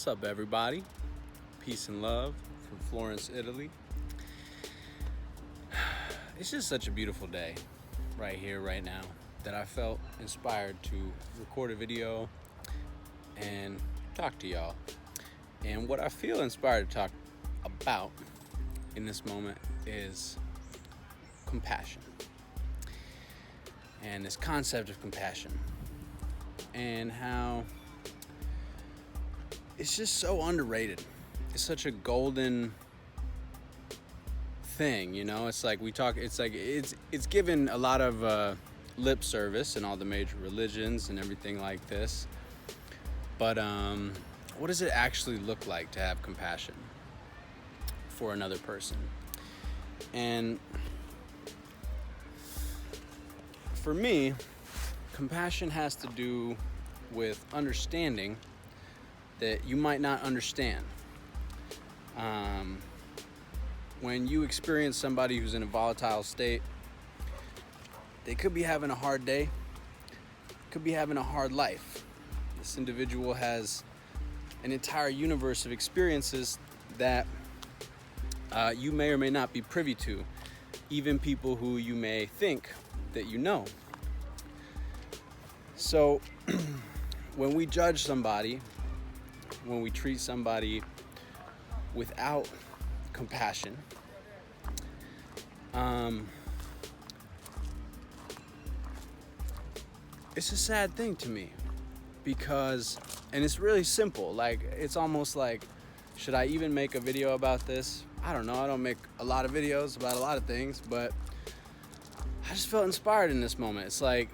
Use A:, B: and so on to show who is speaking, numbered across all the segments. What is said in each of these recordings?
A: What's up, everybody? Peace and love from Florence, Italy. It's just such a beautiful day right here, right now, that I felt inspired to record a video and talk to y'all. And what I feel inspired to talk about in this moment is compassion. And this concept of compassion. And how it's just so underrated. It's such a golden thing, you know. It's like it's given a lot of lip service in all the major religions and everything like this. But what does it actually look like to have compassion for another person? And for me, compassion has to do with understanding that you might not understand. When you experience somebody who's in a volatile state, they could be having a hard day, could be having a hard life. This individual has an entire universe of experiences that you may or may not be privy to, even people who you may think that you know. So when we judge somebody, when we treat somebody without compassion, it's a sad thing to me, because, and it's really simple, like, it's almost like, should I even make a video about this? I don't know, I don't make a lot of videos about a lot of things, but I just felt inspired in this moment. It's like,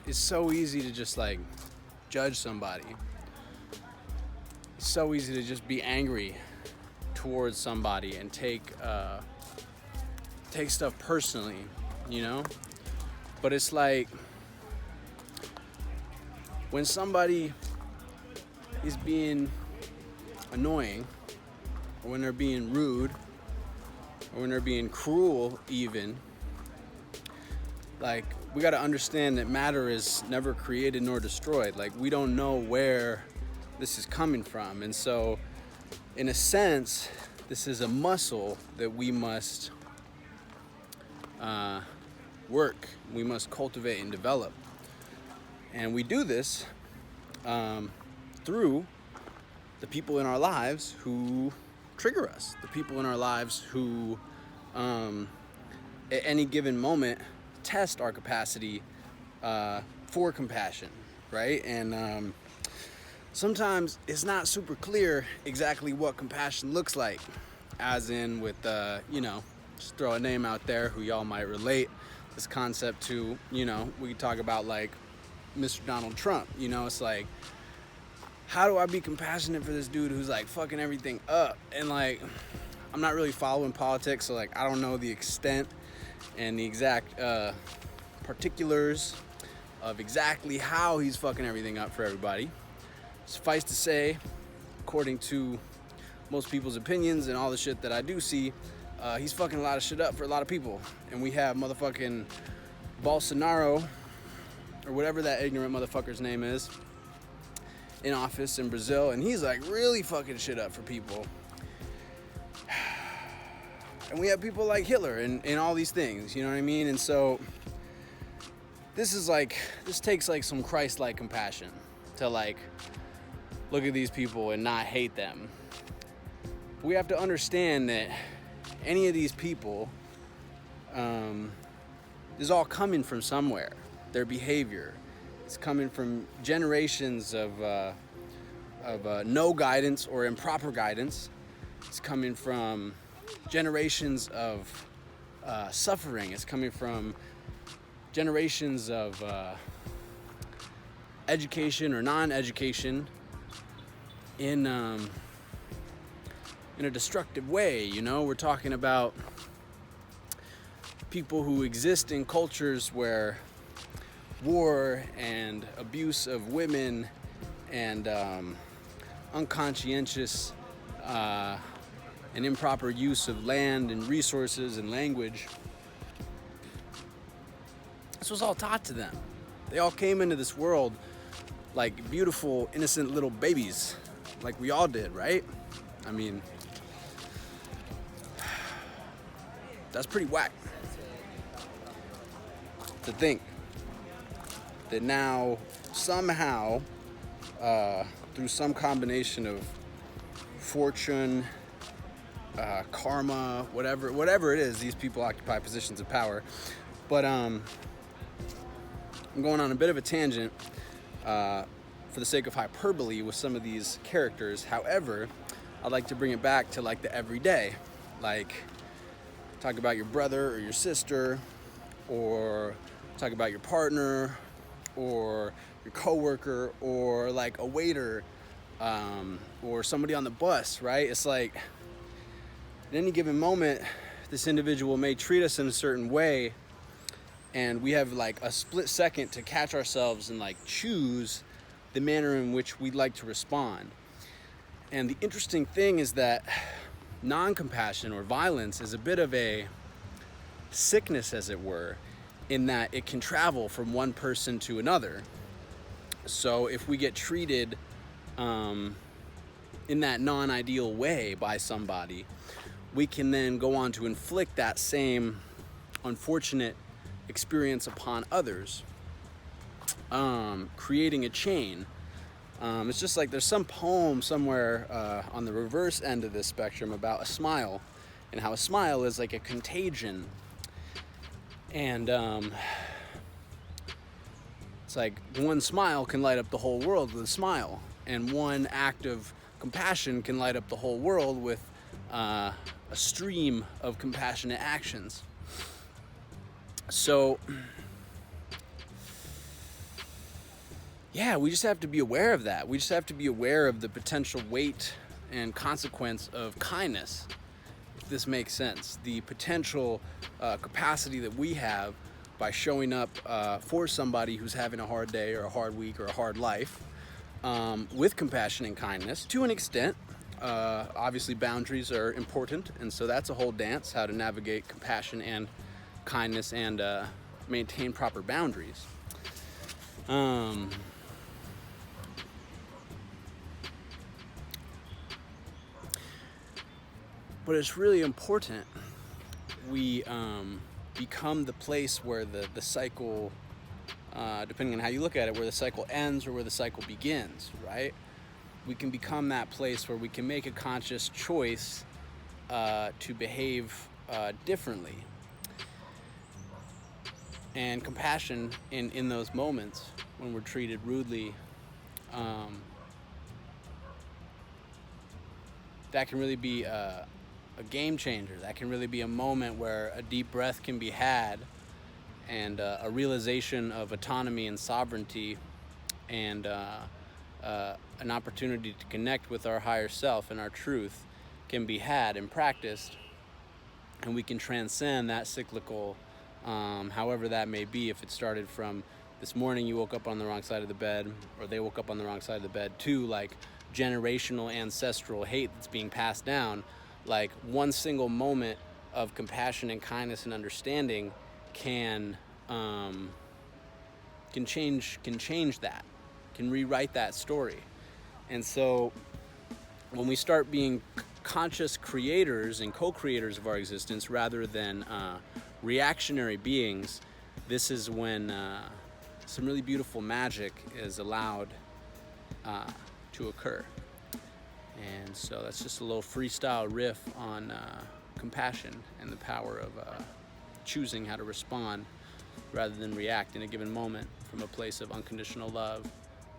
A: it's so easy to just like judge somebody. It's so easy to just be angry towards somebody and take stuff personally, you know? But it's like, when somebody is being annoying, or when they're being rude, or when they're being cruel even, like, we got to understand that matter is never created nor destroyed. Like, we don't know where this is coming from. And so, in a sense, this is a muscle that we must work. We must cultivate and develop. And we do this through the people in our lives who trigger us, the people in our lives who, at any given moment, test our capacity for compassion, right? And sometimes it's not super clear exactly what compassion looks like, as in with, just throw a name out there who y'all might relate this concept to. You know, we talk about like Mr. Donald Trump. You know, it's like, how do I be compassionate for this dude who's like fucking everything up? And like, I'm not really following politics, so like, I don't know the extent and the exact particulars of exactly how he's fucking everything up for everybody. Suffice to say, according to most people's opinions and all the shit that I do see, he's fucking a lot of shit up for a lot of people. And we have motherfucking Bolsonaro, or whatever that ignorant motherfucker's name is, in office in Brazil, and he's like really fucking shit up for people. And we have people like Hitler and all these things, you know what I mean? And so this takes like some Christ-like compassion to like look at these people and not hate them. We have to understand that any of these people is all coming from somewhere. Their behavior, it's coming from generations of no guidance or improper guidance. It's coming from generations of suffering. It's coming from generations of education or non-education in a destructive way. You know, we're talking about people who exist in cultures where war and abuse of women and unconscientious and improper use of land and resources and language. This was all taught to them. They all came into this world like beautiful, innocent little babies, like we all did, right? I mean, that's pretty whack to think that now somehow, through some combination of fortune, karma, whatever it is, these people occupy positions of power. But I'm going on a bit of a tangent for the sake of hyperbole with some of these characters. However, I'd like to bring it back to like the everyday, like talk about your brother or your sister, or talk about your partner or your coworker, or like a waiter, or somebody on the bus, right? It's like at any given moment, this individual may treat us in a certain way, and we have like a split second to catch ourselves and like choose the manner in which we'd like to respond. And the interesting thing is that non-compassion or violence is a bit of a sickness, as it were, in that it can travel from one person to another. So if we get treated in that non-ideal way by somebody, we can then go on to inflict that same unfortunate experience upon others, creating a chain. It's just like there's some poem somewhere on the reverse end of this spectrum about a smile, and how a smile is like a contagion. And it's like one smile can light up the whole world with a smile, and one act of compassion can light up the whole world with a stream of compassionate actions. So yeah, we just have to be aware of that. We just have to be aware of the potential weight and consequence of kindness, if this makes sense. The potential capacity that we have by showing up for somebody who's having a hard day or a hard week or a hard life, with compassion and kindness to an extent. Obviously boundaries are important, and so that's a whole dance, how to navigate compassion and kindness and maintain proper boundaries. But it's really important we become the place where the cycle, depending on how you look at it, where the cycle ends or where the cycle begins, right? We can become that place where we can make a conscious choice to behave differently. And compassion in those moments when we're treated rudely, that can really be a game changer. That can really be a moment where a deep breath can be had, and a realization of autonomy and sovereignty, and an opportunity to connect with our higher self and our truth can be had and practiced, and we can transcend that cyclical, however that may be. If it started from this morning you woke up on the wrong side of the bed, or they woke up on the wrong side of the bed, to like generational ancestral hate that's being passed down, like one single moment of compassion and kindness and understanding can change that, can rewrite that story. And so when we start being conscious creators and co-creators of our existence rather than reactionary beings, this is when some really beautiful magic is allowed to occur. And so that's just a little freestyle riff on compassion and the power of choosing how to respond rather than react in a given moment from a place of unconditional love,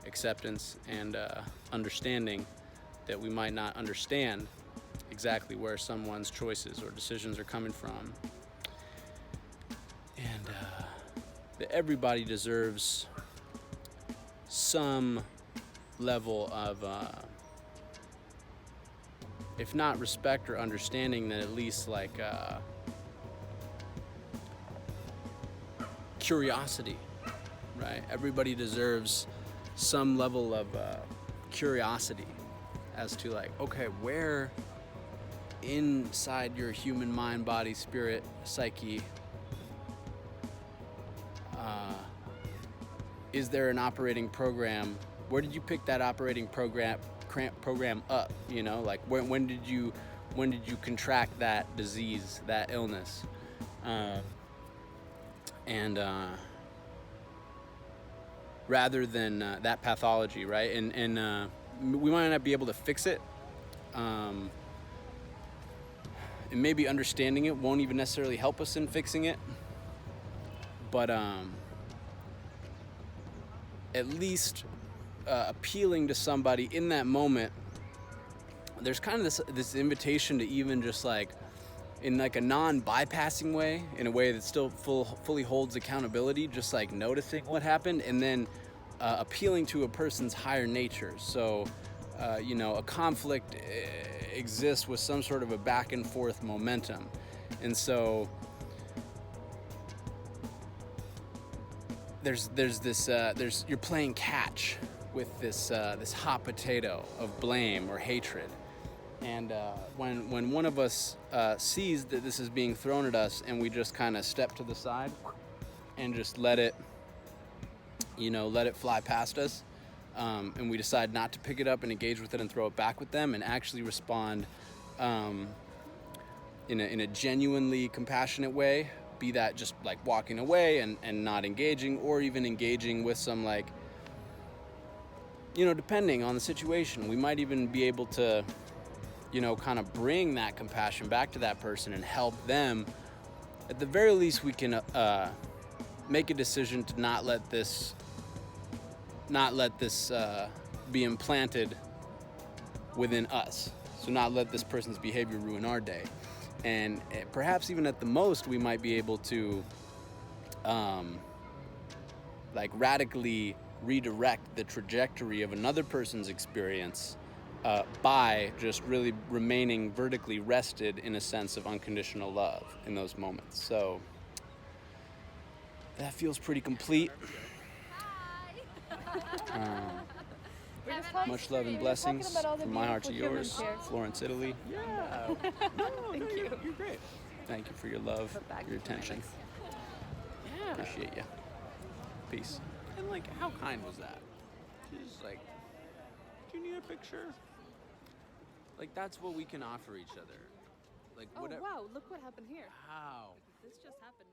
A: acceptance, and understanding that we might not understand exactly where someone's choices or decisions are coming from. And that everybody deserves some level of if not respect or understanding, then at least like curiosity, right? Everybody deserves some level of curiosity as to like, okay, where inside your human mind, body, spirit, psyche, is there an operating program? Where did you pick that operating program program up? You know, like when did you contract that disease, that illness? And rather than that pathology, right? And we might not be able to fix it. And maybe understanding it won't even necessarily help us in fixing it. But at least appealing to somebody in that moment, there's kind of this invitation to even just like, in like a non-bypassing way, in a way that still fully holds accountability, just like noticing what happened, and then appealing to a person's higher nature. So, you know, a conflict exists with some sort of a back and forth momentum. And so there's this, you're playing catch with this hot potato of blame or hatred. And when one of us sees that this is being thrown at us, and we just kind of step to the side and just let it fly past us, and we decide not to pick it up and engage with it and throw it back with them, and actually respond in a genuinely compassionate way, be that just like walking away and not engaging, or even engaging with some, like, you know, depending on the situation, we might even be able to, you know, kind of bring that compassion back to that person and help them. At the very least, we can make a decision to not let this be implanted within us. So not let this person's behavior ruin our day. And perhaps even at the most, we might be able to like radically redirect the trajectory of another person's experience by just really remaining vertically rested in a sense of unconditional love in those moments. So that feels pretty complete. Much love and blessings from my heart to yours, Florence, Italy. Yeah. No,
B: Thank you.
A: You're great. Thank you for your love, your attention.
B: Yeah.
A: Appreciate you. Peace. And like, how kind was that? She's like, do you need a picture? Like, that's what we can offer each other. Like,
B: Oh,
A: whatever.
B: wow, look what happened here.
A: Wow.
B: This just happened.